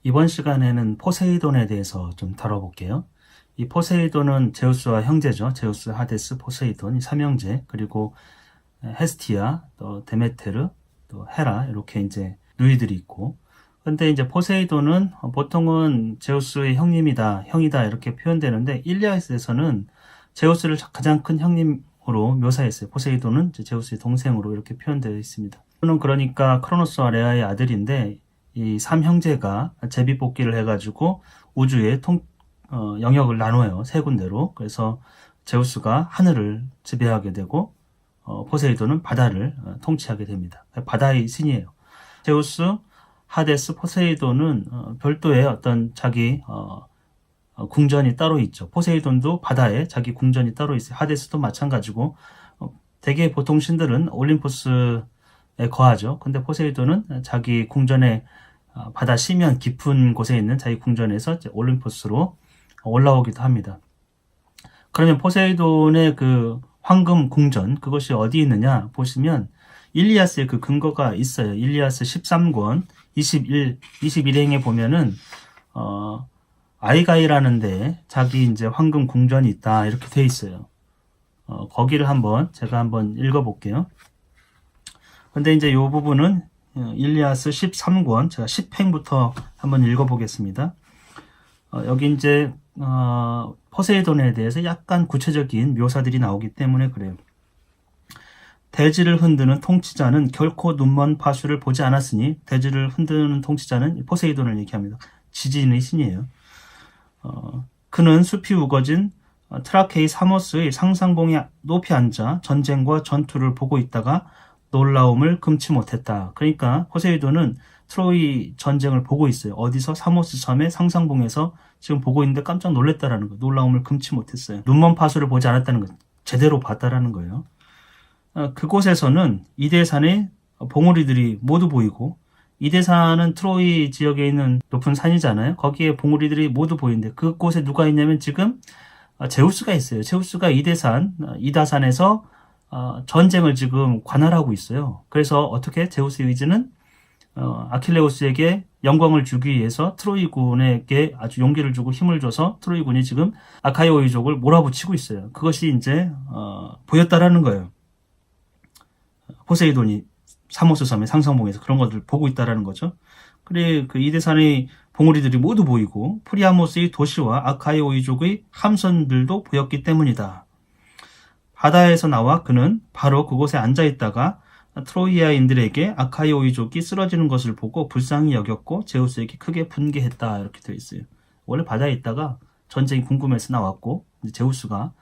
이번 시간에는 포세이돈에 대해서 좀 다뤄볼게요. 이 포세이돈은 제우스와 형제죠. 제우스, 하데스, 포세이돈, 이 삼형제, 그리고 헤스티아, 또 데메테르, 또 헤라, 이렇게 이제 누이들이 있고. 근데 이제 포세이돈은 보통은 제우스의 형이다 이렇게 표현되는데, 일리아스에서는 제우스를 가장 큰 형님으로 묘사했어요. 포세이돈은 제우스의 동생으로 이렇게 표현되어 있습니다. 저는 그러니까 크로노스와 레아의 아들인데, 이 삼형제가 제비뽑기를 해가지고 우주의 영역을 나눠요. 세 군데로. 그래서 제우스가 하늘을 지배하게 되고, 포세이돈은 바다를 통치하게 됩니다. 바다의 신이에요. 제우스, 하데스, 포세이돈은 별도의 어떤 자기 궁전이 따로 있죠. 포세이돈도 바다에 자기 궁전이 따로 있어요. 하데스도 마찬가지고, 대개 보통 신들은 올림포스에 거하죠. 근데 포세이돈은 자기 궁전에 바다 시면 깊은 곳에 있는 자기 궁전에서 올림포스로 올라오기도 합니다. 그러면 포세이돈의 그 황금 궁전, 그것이 어디 있느냐 보시면 일리아스의 그 근거가 있어요. 일리아스 13권 21행에 보면은 아이가이라는 데 자기 이제 황금 궁전이 있다 이렇게 돼 있어요. 거기를 제가 한번 읽어볼게요. 근데 이제 이 부분은 일리아스 13권 제가 10행부터 한번 읽어보겠습니다. 여기 이제 포세이돈에 대해서 약간 구체적인 묘사들이 나오기 때문에 그래요. 대지를 흔드는 통치자는 결코 눈먼 파수를 보지 않았으니, 대지를 흔드는 통치자는 포세이돈을 얘기합니다. 지진의 신이에요. 그는 숲이 우거진 트라케이 사모스의 상상봉에 높이 앉아 전쟁과 전투를 보고 있다가 놀라움을 금치 못했다. 그러니까 포세이돈은 트로이 전쟁을 보고 있어요. 어디서? 사모스 섬의 상상봉에서 지금 보고 있는데 깜짝 놀랐다라는 거예요. 놀라움을 금치 못했어요. 눈먼 파수를 보지 않았다는 거예요. 제대로 봤다라는 거예요. 그곳에서는 이대산의 봉우리들이 모두 보이고, 이대산은 트로이 지역에 있는 높은 산이잖아요. 거기에 봉우리들이 모두 보이는데 그곳에 누가 있냐면 지금 제우스가 있어요. 제우스가 이다산에서 전쟁을 지금 관할하고 있어요. 그래서 어떻게 제우스의 의지는 아킬레우스에게 영광을 주기 위해서 트로이군에게 아주 용기를 주고 힘을 줘서 트로이군이 지금 아카이오이족을 몰아붙이고 있어요. 그것이 이제 보였다라는 거예요. 포세이돈이 사모스 섬의 상상봉에서 그런 것들을 보고 있다라는 거죠. 그래 그 이대산의 봉우리들이 모두 보이고 프리아모스의 도시와 아카이오이족의 함선들도 보였기 때문이다. 바다에서 나와 그는 바로 그곳에 앉아있다가 트로이아인들에게 아카이오이족이 쓰러지는 것을 보고 불쌍히 여겼고 제우스에게 크게 분개했다 이렇게 되어 있어요. 원래 바다에 있다가 전쟁이 궁금해서 나왔고 제우스가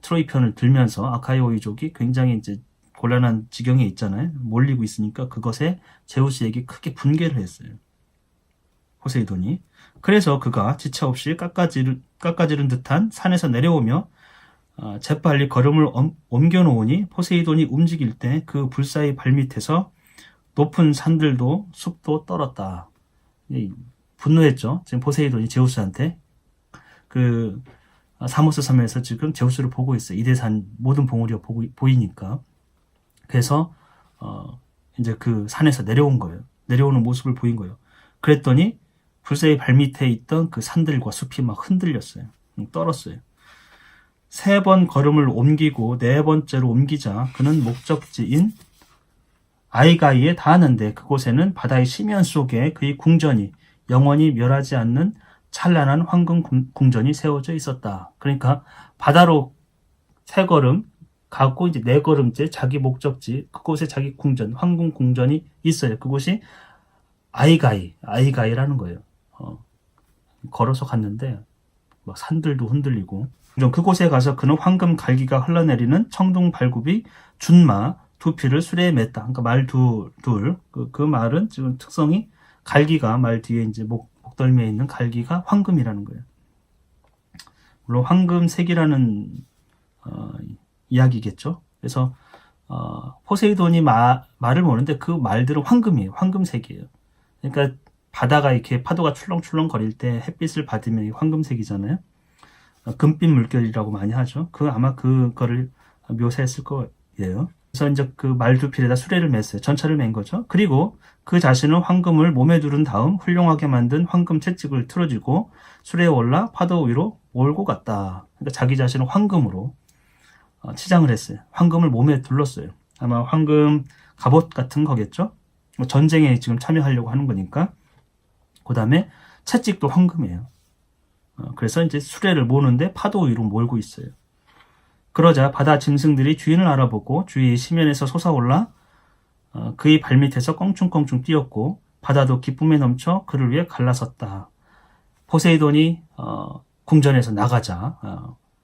트로이 편을 들면서 아카이오이족이 굉장히 이제 곤란한 지경에 있잖아요. 몰리고 있으니까 그것에 제우스에게 크게 분개를 했어요. 포세이돈이. 그래서 그가 지체 없이 깎아지른 듯한 산에서 내려오며 재빨리 걸음을 옮겨 놓으니 포세이돈이 움직일 때 그 불사의 발밑에서 높은 산들도 숲도 떨었다. 분노했죠. 지금 포세이돈이 제우스한테. 그 사모스 섬에서 지금 제우스를 보고 있어요. 이대산 모든 봉우리가 보이니까. 그래서 이제 그 산에서 내려온 거예요. 내려오는 모습을 보인 거예요. 그랬더니 불사의 발밑에 있던 그 산들과 숲이 막 흔들렸어요. 떨었어요. 3번 걸음을 옮기고 4번째로 옮기자 그는 목적지인 아이가이에 닿았는데 그곳에는 바다의 심연 속에 그의 궁전이 영원히 멸하지 않는 찬란한 황금 궁전이 세워져 있었다. 그러니까 바다로 3걸음 가고 이제 4걸음째 자기 목적지 그곳에 자기 궁전, 황금 궁전이 있어요. 그곳이 아이가이라는 거예요. 걸어서 갔는데 막 산들도 흔들리고 그곳에 가서 그는 황금 갈기가 흘러내리는 청동 발굽이 준마 두 피를 수레에 맸다. 그러니까 말 둘. 그 말은 지금 특성이 갈기가 말 뒤에 이제 목덜미에 있는 갈기가 황금이라는 거예요. 물론 황금색이라는 이야기겠죠. 그래서 포세이돈이 말을 모르는데 그 말들은 황금이에요. 황금색이에요. 그러니까 바다가 이렇게 파도가 출렁출렁 거릴 때 햇빛을 받으면 황금색이잖아요. 금빛 물결이라고 많이 하죠. 아마 그거를 묘사했을 거예요. 그래서 이제 그 말두필에다 수레를 맸어요. 전차를 맨 거죠. 그리고 그 자신은 황금을 몸에 두른 다음 훌륭하게 만든 황금 채찍을 틀어주고 수레에 올라 파도 위로 몰고 갔다. 그러니까 자기 자신을 황금으로 치장을 했어요. 황금을 몸에 둘렀어요. 아마 황금 갑옷 같은 거겠죠. 전쟁에 지금 참여하려고 하는 거니까. 그 다음에 채찍도 황금이에요. 그래서 이제 수레를 모는데 파도 위로 몰고 있어요. 그러자 바다 짐승들이 주인을 알아보고 주위의 시면에서 솟아올라 그의 발밑에서 껑충껑충 뛰었고 바다도 기쁨에 넘쳐 그를 위해 갈라섰다. 포세이돈이 궁전에서 나가자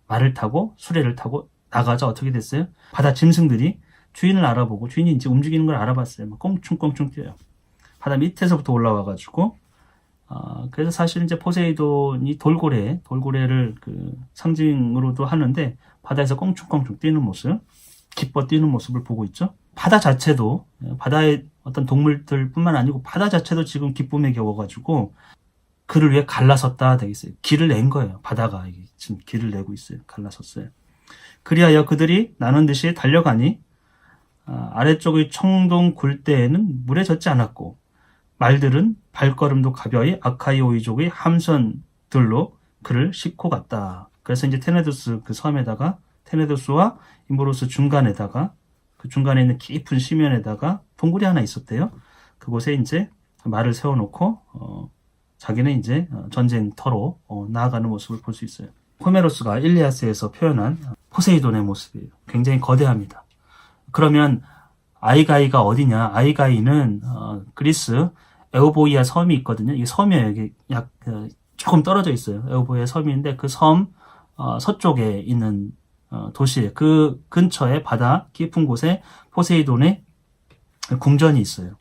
말을 타고 수레를 타고 나가자 어떻게 됐어요? 바다 짐승들이 주인을 알아보고 주인이 이제 움직이는 걸 알아봤어요. 막 껑충껑충 뛰어요. 바다 밑에서부터 올라와가지고 그래서 사실 이제 포세이돈이 돌고래를 그 상징으로도 하는데 바다에서 껑충껑충 뛰는 모습, 기뻐 뛰는 모습을 보고 있죠. 바다 자체도 바다의 어떤 동물들뿐만 아니고 바다 자체도 지금 기쁨에 겨워가지고 그를 위해 갈라섰다 되겠어요. 길을 낸 거예요. 바다가 지금 길을 내고 있어요. 갈라섰어요. 그리하여 그들이 나눈 듯이 달려가니 아래쪽의 청동 굴대에는 물에 젖지 않았고 말들은 발걸음도 가벼이 아카이오이족의 함선들로 그를 싣고 갔다. 그래서 이제 테네도스 그 섬에다가 테네도스와 임보로스 중간에다가 그 중간에 있는 깊은 시면에다가 동굴이 하나 있었대요. 그곳에 이제 말을 세워놓고 자기는 이제 전쟁터로 나아가는 모습을 볼 수 있어요. 호메로스가 일리아스에서 표현한 포세이돈의 모습이에요. 굉장히 거대합니다. 그러면 아이가이가 어디냐? 아이가이는 그리스 에오보이아 섬이 있거든요. 이 섬이에요. 이게 조금 떨어져 있어요. 에오보이아 섬인데 그 섬 서쪽에 있는 도시에 그 근처에 바다 깊은 곳에 포세이돈의 궁전이 있어요.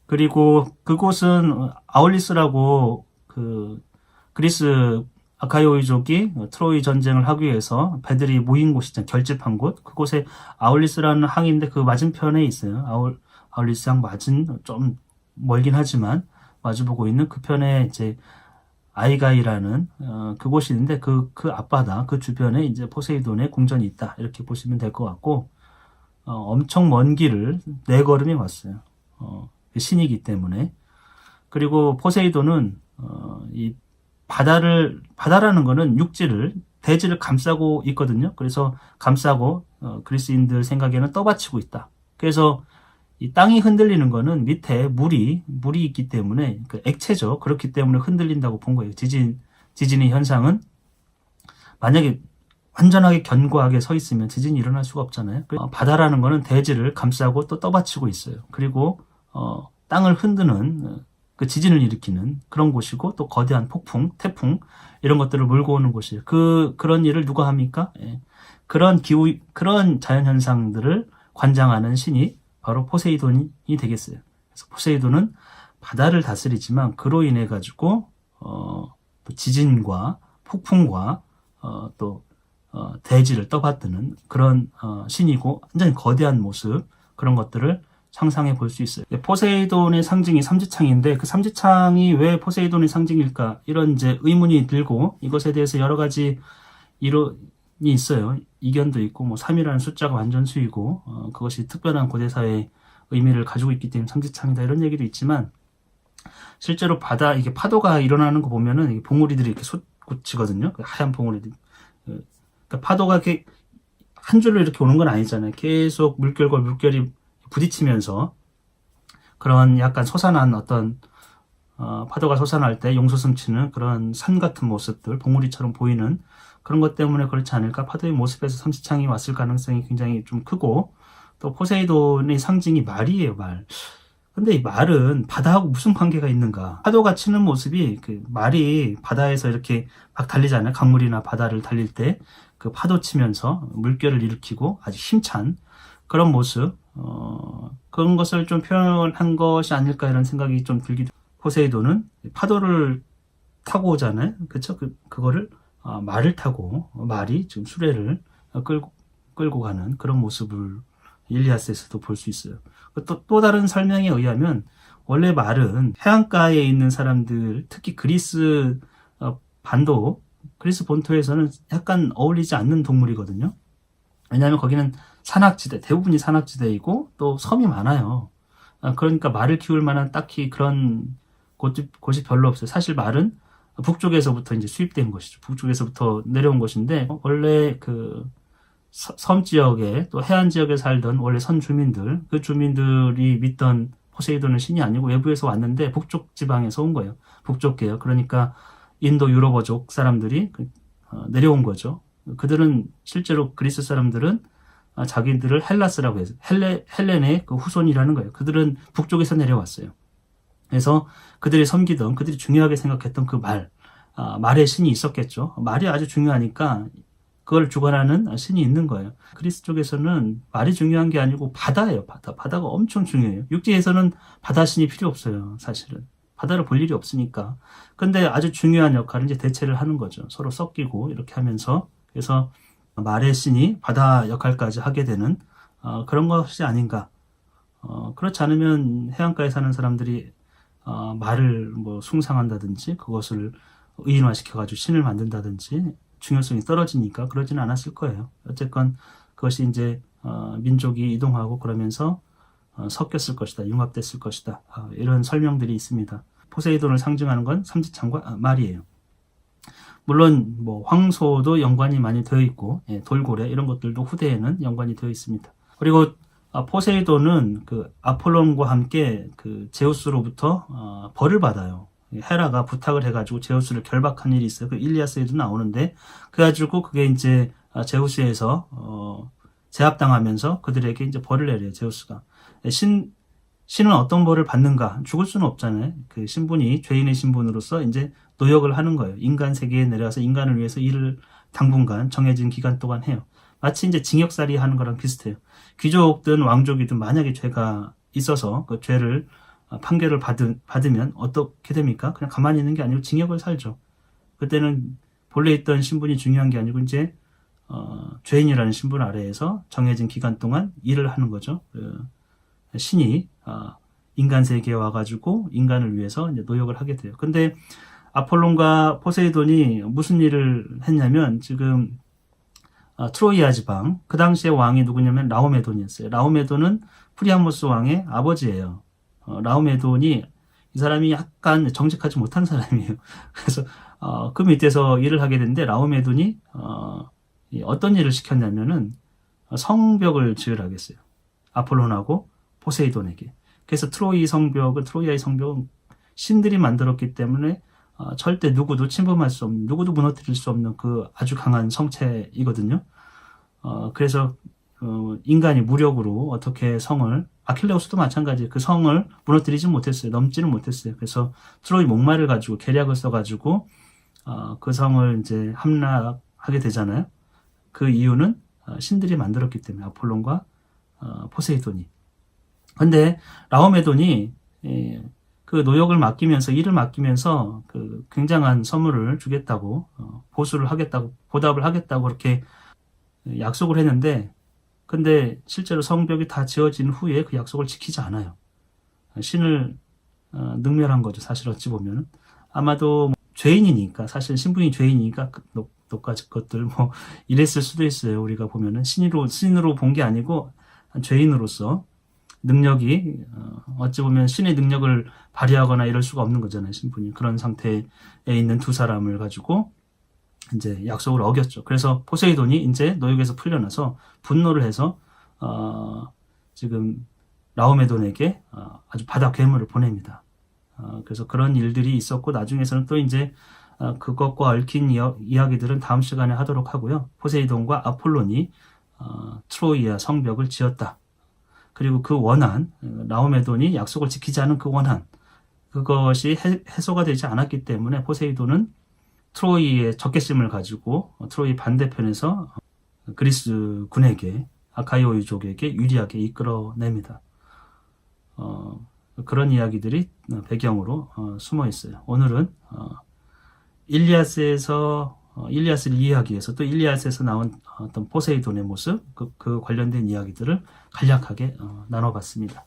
그리고 그곳은 아울리스라고 그 그리스 아카이오이족이 트로이 전쟁을 하기 위해서 배들이 모인 곳이잖아요. 결집한 곳. 그곳에 아울리스라는 항인데 그 맞은편에 있어요. 아울리스 항 맞은 좀 멀긴 하지만 마주보고 있는 그 편에 이제 아이가이라는 그곳이 있는데 그 앞바다 그 주변에 이제 포세이돈의 궁전이 있다. 이렇게 보시면 될 것 같고 엄청 먼 길을 4걸음이 왔어요. 신이기 때문에. 그리고 포세이돈은 이 바다라는 거는 대지를 감싸고 있거든요. 그래서 감싸고 그리스인들 생각에는 떠받치고 있다. 그래서 이 땅이 흔들리는 거는 밑에 물이 있기 때문에 그 액체죠. 그렇기 때문에 흔들린다고 본 거예요. 지진의 현상은 만약에 완전하게 견고하게 서 있으면 지진이 일어날 수가 없잖아요. 바다라는 거는 대지를 감싸고 또 떠받치고 있어요. 그리고 땅을 흔드는 그 지진을 일으키는 그런 곳이고 또 거대한 폭풍, 태풍 이런 것들을 몰고 오는 곳이에요. 그런 일을 누가 합니까? 예. 그런 자연 현상들을 관장하는 신이 바로 포세이돈이 되겠어요. 그래서 포세이돈은 바다를 다스리지만 그로 인해 가지고 또 지진과 폭풍과 또 대지를 떠받드는 그런 신이고 완전히 거대한 모습 그런 것들을 상상해 볼 수 있어요. 포세이돈의 상징이 삼지창인데 그 삼지창이 왜 포세이돈의 상징일까 이런 이제 의문이 들고 이것에 대해서 여러 가지 이론이 있어요. 이견도 있고 뭐 3이라는 숫자가 완전수이고 그것이 특별한 고대사의 의미를 가지고 있기 때문에 삼지창이다 이런 얘기도 있지만 실제로 이게 파도가 일어나는 거 보면은 이게 봉우리들이 이렇게 솟구치거든요. 하얀 봉우리들. 그러니까 파도가 이렇게 한 줄로 이렇게 오는 건 아니잖아요. 계속 물결과 물결이 부딪히면서 그런 약간 솟아난 어떤 파도가 솟아날 때 용솟음치는 그런 산 같은 모습들, 봉우리처럼 보이는 그런 것 때문에 그렇지 않을까? 파도의 모습에서 삼지창이 왔을 가능성이 굉장히 좀 크고 또 포세이돈의 상징이 말이에요, 말. 근데 이 말은 바다하고 무슨 관계가 있는가? 파도가 치는 모습이 그 말이 바다에서 이렇게 막 달리잖아요. 강물이나 바다를 달릴 때 그 파도 치면서 물결을 일으키고 아주 힘찬 그런 모습 그런 것을 좀 표현한 것이 아닐까 이런 생각이 좀 들기도. 포세이돈은 파도를 타고 오잖아요. 그쵸? 그거를 말을 타고 말이 지금 수레를 끌고 가는 그런 모습을 일리아스에서도 볼 수 있어요. 또 다른 설명에 의하면 원래 말은 해안가에 있는 사람들 특히 그리스 본토에서는 약간 어울리지 않는 동물이거든요. 왜냐하면 거기는 산악지대, 대부분이 산악지대이고 또 섬이 많아요. 그러니까 말을 키울 만한 딱히 그런 곳이 별로 없어요. 사실 말은 북쪽에서부터 이제 수입된 것이죠. 북쪽에서부터 내려온 것인데 원래 그 섬 지역에 또 해안 지역에 살던 원래 선 주민들, 그 주민들이 믿던 포세이돈은 신이 아니고 외부에서 왔는데 북쪽 지방에서 온 거예요. 북쪽계요. 그러니까 인도 유럽어족 사람들이 내려온 거죠. 그들은 실제로 그리스 사람들은 자기들을 헬라스라고 해서 헬렌의 그 후손이라는 거예요. 그들은 북쪽에서 내려왔어요. 그래서 그들이 섬기던, 그들이 중요하게 생각했던 그 말의 신이 있었겠죠. 말이 아주 중요하니까 그걸 주관하는 신이 있는 거예요. 그리스 쪽에서는 말이 중요한 게 아니고 바다예요. 바다가 엄청 중요해요. 육지에서는 바다신이 필요 없어요. 사실은. 바다를 볼 일이 없으니까. 근데 아주 중요한 역할은 이제 대체를 하는 거죠. 서로 섞이고 이렇게 하면서. 그래서 말의 신이 바다 역할까지 하게 되는 그런 것이 아닌가. 그렇지 않으면 해안가에 사는 사람들이 말을 뭐 숭상한다든지 그것을 의인화시켜가지고 신을 만든다든지 중요성이 떨어지니까 그러지는 않았을 거예요. 어쨌건 그것이 이제 민족이 이동하고 그러면서 섞였을 것이다, 융합됐을 것이다. 이런 설명들이 있습니다. 포세이돈을 상징하는 건 삼지창과 말이에요. 물론 뭐 황소도 연관이 많이 되어 있고 돌고래 이런 것들도 후대에는 연관이 되어 있습니다. 그리고 포세이돈은 그 아폴론과 함께 그 제우스로부터 벌을 받아요. 헤라가 부탁을 해가지고 제우스를 결박한 일이 있어요. 그 일리아스에도 나오는데 그래가지고 그게 이제 제우스에서 제압당하면서 그들에게 이제 벌을 내려요. 제우스가 신은 어떤 벌을 받는가? 죽을 수는 없잖아요. 그 신분이 죄인의 신분으로서 이제 노역을 하는 거예요. 인간 세계에 내려가서 인간을 위해서 일을 당분간 정해진 기간 동안 해요. 마치 이제 징역살이 하는 거랑 비슷해요. 귀족든 왕족이든 만약에 죄가 있어서 그 죄를 판결을 받으면 어떻게 됩니까? 그냥 가만히 있는 게 아니고 징역을 살죠. 그때는 본래 있던 신분이 중요한 게 아니고 이제 죄인이라는 신분 아래에서 정해진 기간 동안 일을 하는 거죠. 신이 인간 세계에 와가지고 인간을 위해서 이제 노역을 하게 돼요. 근데 아폴론과 포세이돈이 무슨 일을 했냐면 지금 트로이아 지방 그 당시에 왕이 누구냐면 라오메돈이었어요. 라오메돈은 프리아모스 왕의 아버지예요. 라오메돈이 이 사람이 약간 정직하지 못한 사람이에요. 그래서 그 밑에서 일을 하게 됐는데 라오메돈이 어떤 일을 시켰냐면은 성벽을 지으라고 했어요. 아폴론하고 포세이돈에게. 그래서 트로이아의 성벽은 신들이 만들었기 때문에 절대 누구도 침범할 수 없는, 누구도 무너뜨릴 수 없는 그 아주 강한 성체이거든요. 그래서 인간이 무력으로 어떻게 성을, 아킬레우스도 마찬가지예요. 그 성을 무너뜨리지 못했어요. 넘지는 못했어요. 그래서 트로이 목마를 가지고 계략을 써가지고 그 성을 이제 함락하게 되잖아요. 그 이유는 신들이 만들었기 때문에 아폴론과 포세이돈이. 근데 라오메돈이 그 노역을 맡기면서 일을 맡기면서 그 굉장한 선물을 주겠다고 보수를 하겠다고 보답을 하겠다고 그렇게 약속을 했는데 근데 실제로 성벽이 다 지어진 후에 그 약속을 지키지 않아요. 신을 능멸한 거죠. 사실 어찌 보면 아마도 죄인이니까 사실 신분이 죄인이니까 똑같이 것들 뭐 이랬을 수도 있어요. 우리가 보면은 신으로 본 게 아니고 죄인으로서 능력이 어찌 보면 신의 능력을 발휘하거나 이럴 수가 없는 거잖아요. 신분이 그런 상태에 있는 두 사람을 가지고 이제 약속을 어겼죠. 그래서 포세이돈이 이제 노역에서 풀려나서 분노를 해서 지금 라오메돈에게 아주 바다 괴물을 보냅니다. 그래서 그런 일들이 있었고 나중에서는 또 이제 그것과 얽힌 이야기들은 다음 시간에 하도록 하고요. 포세이돈과 아폴론이 트로이아 성벽을 지었다. 그리고 그 원한, 라오메돈이 약속을 지키지 않은 그 원한, 그것이 해소가 되지 않았기 때문에 포세이돈은 트로이의 적개심을 가지고 트로이 반대편에서 그리스 군에게, 아카이오 유족에게 유리하게 이끌어냅니다. 그런 이야기들이 배경으로 숨어 있어요. 오늘은 일리아스를 이해하기 위해서 또 일리아스에서 나온 어떤 포세이돈의 모습, 그 관련된 이야기들을 간략하게 나눠봤습니다.